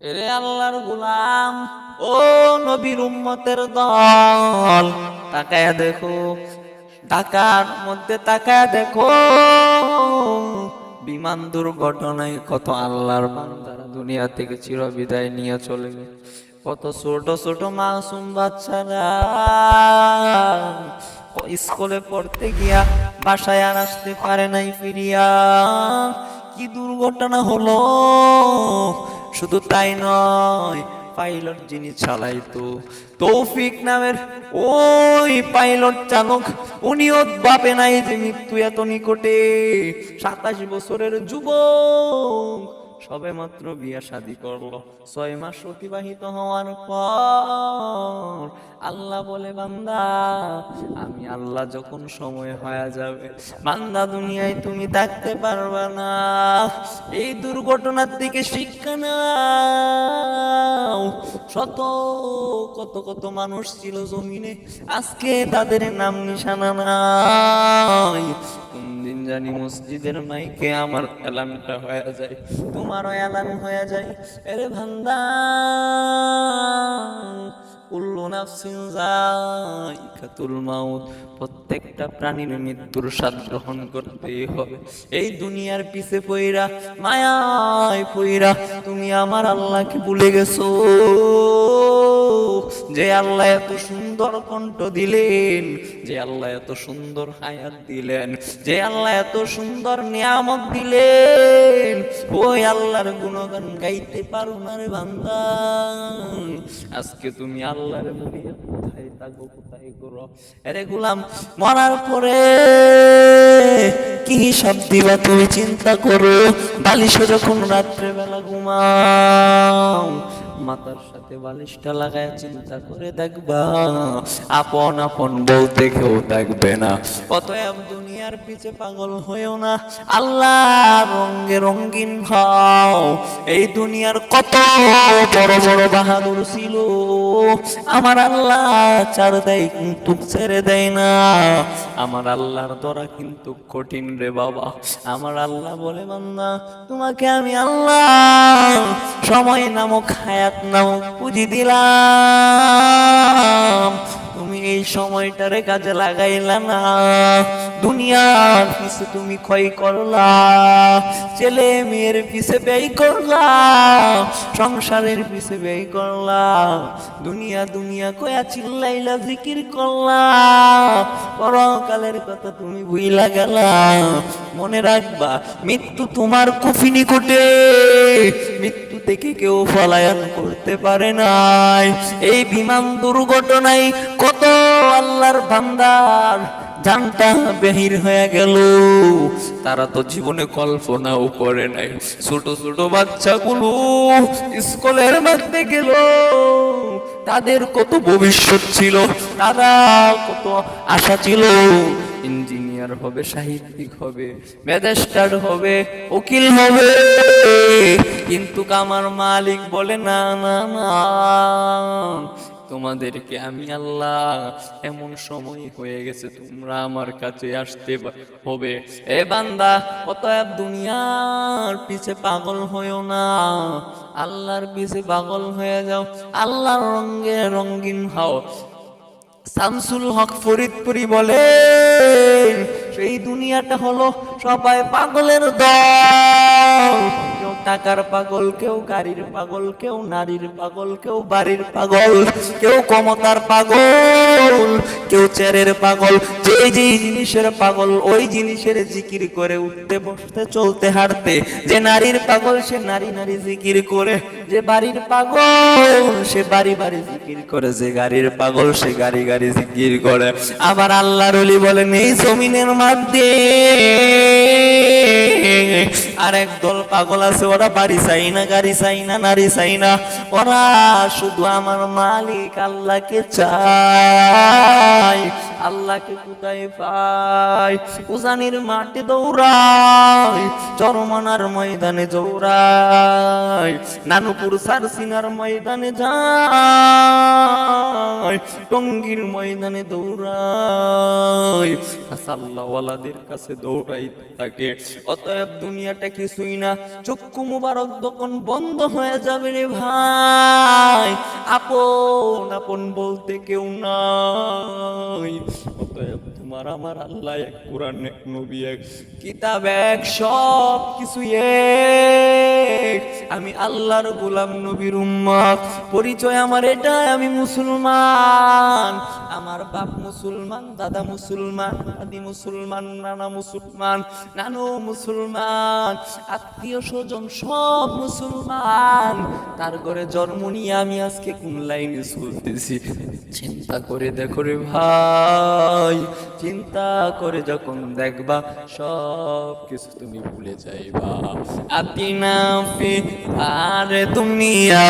এরে আল্লাহর গোলাম, ও নবীর উম্মতের দল, তাকায়া দেখো, ঢাকার মধ্যে তাকায়া দেখো, বিমান দুর্ঘটনায় কত আল্লাহর বান্দারা দুনিয়া থেকে চিরবিদায় নিয়ে চলে গেল। কত ছোট ছোট মাসুম বাচ্চারা স্কুলে পড়তে গিয়া বাসায় আর আসতে পারে নাই ফিরিয়া। কি দুর্ঘটনা হলো! শুধু তাই নয়, পাইলট যিনি চালাইতো, তৌফিক নামের ওই পাইলট চালক, উনিও ভাবে নাই যে মৃত্যু এত নিকটে। 27 বছরের যুবক, সবে মাত্র বিয়া শাদী করলো। 6 মাস অতিবাহিত হওয়ার পর আল্লাহ বলে, বান্দা, আমি আল্লাহ যখন সময় হয়ে যাবে, বান্দা দুনিয়ায় তুমি থাকতে পারবে না। এই দুর্ঘটনার দিকে শিক্ষা নাও। শত কত কত মানুষ ছিল জমিনে, আজকে তাদের নাম নিশানা নাই। কোনদিন জানি মসজিদের মাইকে আমার এলানটা হয়ে যায়, তোমারও এলান হয়ে যায়। এরে বান্দা, কুল্লু নাফসিন যায়িকাতুল মাউত, প্রত্যেকটা প্রাণীর মৃত্যুর স্বাদ গ্রহণ করতেই হবে। এই দুনিয়ার পিছে পইরা, মায়ায় পইরা তুমি আমার আল্লাহকে ভুলে গেছো। যে আল্লাহ এত সুন্দর কণ্ঠ দিলেন, যে আল্লাহ এত সুন্দর হায়াত দিলেন, যে আল্লাহ এত সুন্দর নিয়ামত দিলেন, ওই আল্লাহর গুণগান গাইতে পারো না রে বান্দা। আজকে তুমি আল্লাহর ভুলিয়া কোথায় থাকো, কোথায় করো? আরে গোলাম, মরার পরে কি সব দিবা তুমি চিন্তা করো। বালিশে যখন রাত্রে বেলা ঘুমাও, মাথার সাথে বালিশটা লাগায় চিন্তা করে দেখবা, আপন আপন বলতে কেউ থাকবে না। অতএব দুনিয়ার পিছে পাগল হয়েও না, আল্লাহ রঙে রঙিন হও। এই দুনিয়ার কত বড় বড় বাহাদুর ছিল, আমার আল্লাহ ছাড় দেয় কিন্তু ছেড়ে দেয় না। আমার আল্লাহর দরা কিন্তু কঠিন রে বাবা। আমার আল্লাহ বলে, বান্দা, তোমাকে আমি আল্লাহ সময় নামক হায়াত নামক পুঁজি দিলাম, তুমি এই সময়টারে কাজে লাগাইলা না। দুনিয়ার পিছে তুমি ক্ষয় করলা, ছেলে মেয়ের পিছে ব্যয় করলা, সংসারের পিছে ব্যয় করলা, দুনিয়া দুনিয়া কয়া চিল্লাইলা জিকির করলা, পরকালের কথা তুমি ভুইলা গেলা। মনে রাখবা, মৃত্যু তোমার খুবই নিকটে, মৃত্যু থেকে কেউ পলায়ন করতে পারে নাই। এই বিমান দুর্ঘটনায় কত আল্লাহর বান্দার জানটা বেহির হয়ে গেল, তারা তো জীবনে কল্পনাও করে নাই। ছোট ছোট বাচ্চাগুলো স্কুলের মধ্যে গেল, তাদের কত ভবিষ্যৎ ছিল, তারা কত আশা ছিল, ইঞ্জিনিয়ার হবে, সাহিত্যিক হবে, ম্যাজিস্ট্রেট হবে, উকিল হবে। কিন্তু আমার মালিক বলে, না না না, তোমাদেরকে আমি আল্লাহ, এমন সময় হয়ে গেছে তোমরা আমার কাছে আসতে হবে। এ বান্দা, অতএব দুনিয়ার পিছে পাগল হয়েও না, আল্লাহর পিছে পাগল হয়ে যাও, আল্লাহর রঙে রঙিন হও। শামসুল হক ফরিদপুরি বলেন, সেই দুনিয়াটা হলো সবাই পাগলের দল। কেউ টাকার পাগল, কেউ গাড়ির পাগল, কেউ নারীর পাগল, কেউ বাড়ির পাগল, কেউ ক্ষমতার পাগল, কেউ চেরের পাগল। যে যেই জিনিসের পাগল, ওই জিনিসের জিকির করে উঠতে বসতে চলতে হাঁটতে। যে নারীর পাগল, সে নারী নারী জিকির করে। যে বাড়ির পাগল, সে বাড়ি বাড়ি জিকির করে। যে গাড়ির পাগল, সে গাড়ি গাড়ি জিকির করে। আবার আল্লাহর ওলি বলেন, এই জমিনের মধ্যে আরেক দল পাগল আছে, ওরা বাড়ি চাই না, গাড়ি চাই না, নারী চাই না, ওরা শুধু আমার মালিক আল্লাহকে চায়। আল্লাহকে কোথায় পাই? উজানির মাঠে দৌড়ায়, চরমনার ময়দানে দৌড়ায়, নানুপুর সারসিনার ময়দানে যায়, টঙ্গীর ময়দানে দৌড়ায়, আল্লাহওয়ালাদের কাছে দৌড়াইতে থাকে। অতএব দুনিয়াটা এটা কিছুই না। চক্ষু মুবারক যখন বন্ধ হয়ে যাবে রে ভাই, আপন আপন বলতে কেউ নাই। অতএব তোমার আমার আল্লাহ এক, কোরআন এক, নবী এক, কিতাব এক, সব কিছু এক। আমি আল্লাহর গোলাম, নবীর উম্মত। পরিচয় আমার এটাই, আমি মুসলমান। আমার বাপ মুসলমান, দাদা মুসলমান, দাদি মুসলমান, নানা মুসলমান, নানু মুসলমান, আত্মীয় স্বজন সব মুসলমান। তার ঘরে জন্ম নিয়ে আমি আজকে কোন লাইনে চলতেছি চিন্তা করে দেখো রে ভাই। চিন্তা করে যখন দেখবা সব কিছু তুমি ভুলে যাইবা। আতিনা ফি আর দুনিয়া